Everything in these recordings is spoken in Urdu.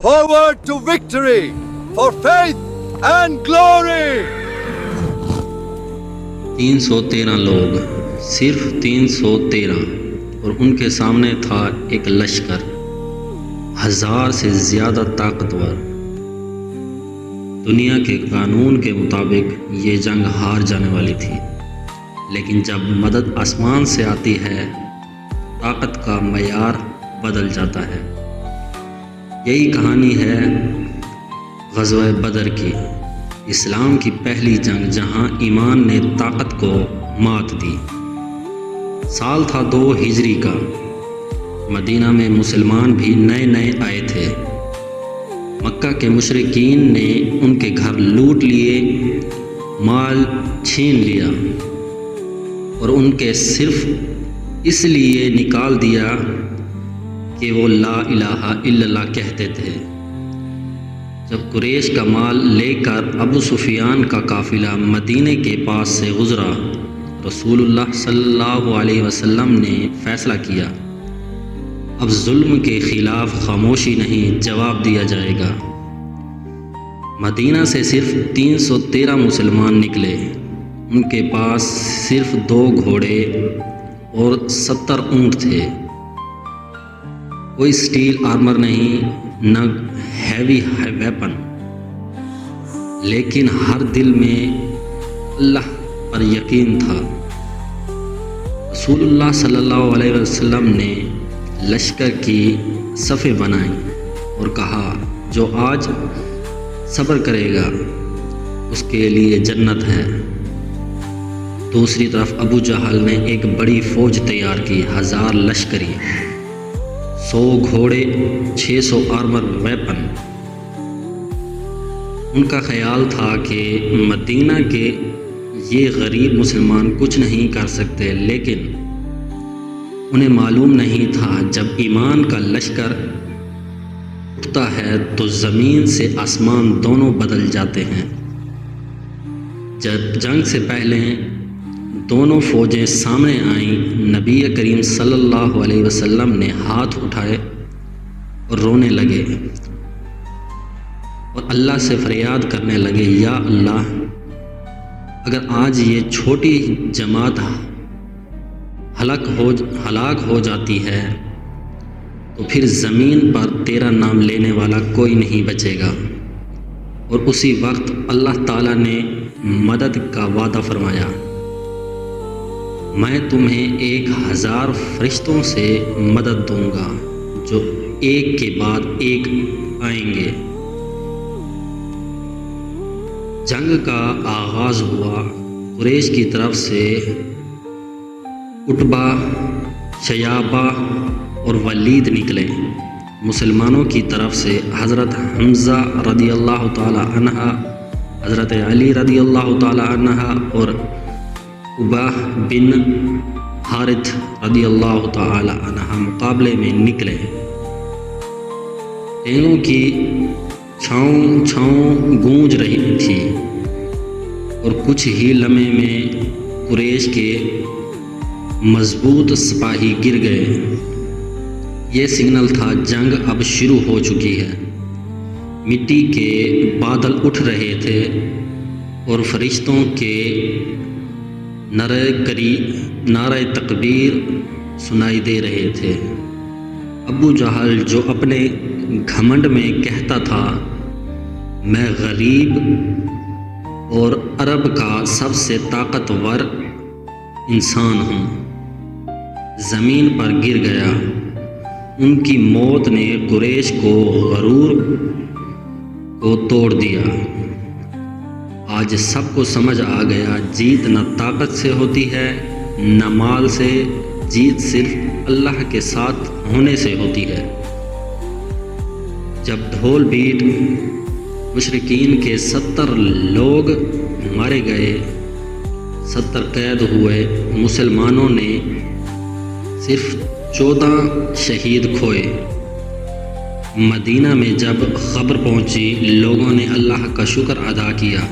Forward to victory for faith and glory! 313 لوگ، صرف 313، اور ان کے سامنے تھا ایک لشکر 1000 سے زیادہ طاقتور۔ دنیا کے قانون کے مطابق یہ جنگ ہار جانے والی تھی، لیکن جب مدد آسمان سے آتی ہے، طاقت کا معیار بدل جاتا ہے۔ یہی کہانی ہے غزوہ بدر کی، اسلام کی پہلی جنگ جہاں ایمان نے طاقت کو مات دی۔ سال تھا 2 ہجری کا، مدینہ میں مسلمان بھی نئے آئے تھے۔ مکہ کے مشرکین نے ان کے گھر لوٹ لیے، مال چھین لیا اور ان کے صرف اس لیے نکال دیا کہ وہ لا الہ الا اللہ کہتے تھے۔ جب قریش کا مال لے کر ابو سفیان کا قافلہ مدینے کے پاس سے گزرا، رسول اللہ صلی اللہ علیہ وسلم نے فیصلہ کیا، اب ظلم کے خلاف خاموشی نہیں، جواب دیا جائے گا۔ مدینہ سے صرف 313 مسلمان نکلے، ان کے پاس صرف 2 گھوڑے اور 70 اونٹ تھے۔ کوئی سٹیل آرمر نہیں، نہ ہیوی ویپن، لیکن ہر دل میں اللہ پر یقین تھا۔ رسول اللہ صلی اللہ علیہ وسلم نے لشکر کی صفیں بنائیں اور کہا، جو آج صبر کرے گا اس کے لیے جنت ہے۔ دوسری طرف ابو جہل نے ایک بڑی فوج تیار کی، 1000 لشکری، 100 گھوڑے، 600 آرمر ویپن۔ ان کا خیال تھا کہ مدینہ کے یہ غریب مسلمان کچھ نہیں کر سکتے، لیکن انہیں معلوم نہیں تھا جب ایمان کا لشکر اٹھتا ہے تو زمین سے آسمان دونوں بدل جاتے ہیں۔ جب جنگ سے پہلے دونوں فوجیں سامنے آئیں، نبی کریم صلی اللہ علیہ وسلم نے ہاتھ اٹھائے اور رونے لگے اور اللہ سے فریاد کرنے لگے، یا اللہ، اگر آج یہ چھوٹی جماعت ہلاک ہو جاتی ہے تو پھر زمین پر تیرا نام لینے والا کوئی نہیں بچے گا۔ اور اسی وقت اللہ تعالیٰ نے مدد کا وعدہ فرمایا، میں تمہیں 1000 فرشتوں سے مدد دوں گا جو ایک کے بعد ایک آئیں گے۔ جنگ کا آغاز ہوا۔ قریش کی طرف سے عتبہ، شیبہ اور ولید نکلے۔ مسلمانوں کی طرف سے حضرت حمزہ رضی اللہ تعالی عنہ، حضرت علی رضی اللہ تعالی عنہ اور عبہ بن حارث رضی اللہ تعالی عنہ مقابلے میں نکلے۔ ٹینگوں کی چھاؤں گونج رہی تھی اور کچھ ہی لمحے میں قریش کے مضبوط سپاہی گر گئے۔ یہ سگنل تھا، جنگ اب شروع ہو چکی ہے۔ مٹی کے بادل اٹھ رہے تھے اور فرشتوں کے نعرہ تکبیر سنائی دے رہے تھے۔ ابو جہل جو اپنے گھمنڈ میں کہتا تھا، میں غریب اور عرب کا سب سے طاقتور انسان ہوں، زمین پر گر گیا۔ ان کی موت نے قریش کو غرور کو توڑ دیا۔ آج سب کو سمجھ آ گیا، جیت نہ طاقت سے ہوتی ہے، نہ مال سے، جیت صرف اللہ کے ساتھ ہونے سے ہوتی ہے۔ جب ڈھول بیٹ، مشرکین کے 70 لوگ مارے گئے، 70 قید ہوئے، مسلمانوں نے صرف 14 شہید کھوئے۔ مدینہ میں جب خبر پہنچی، لوگوں نے اللہ کا شکر ادا کیا۔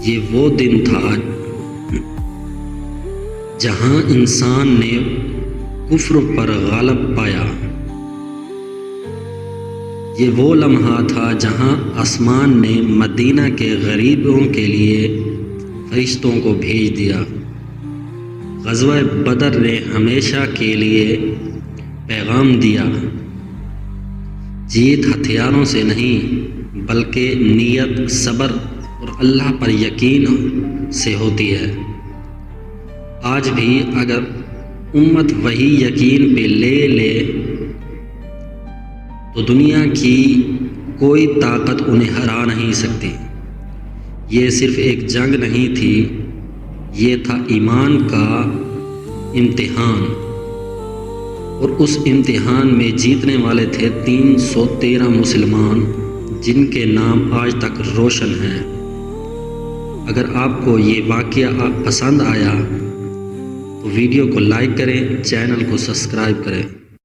یہ وہ دن تھا جہاں انسان نے کفر پر غالب پایا۔ یہ وہ لمحہ تھا جہاں آسمان نے مدینہ کے غریبوں کے لیے فرشتوں کو بھیج دیا۔ غزوہ بدر نے ہمیشہ کے لیے پیغام دیا، جیت ہتھیاروں سے نہیں بلکہ نیت، صبر اور اللہ پر یقین سے ہوتی ہے۔ آج بھی اگر امت وہی یقین پہ لے تو دنیا کی کوئی طاقت انہیں ہرا نہیں سکتی۔ یہ صرف ایک جنگ نہیں تھی، یہ تھا ایمان کا امتحان، اور اس امتحان میں جیتنے والے تھے 313 مسلمان، جن کے نام آج تک روشن ہیں۔ اگر آپ کو یہ واقعہ پسند آیا تو ویڈیو کو لائک کریں، چینل کو سبسکرائب کریں۔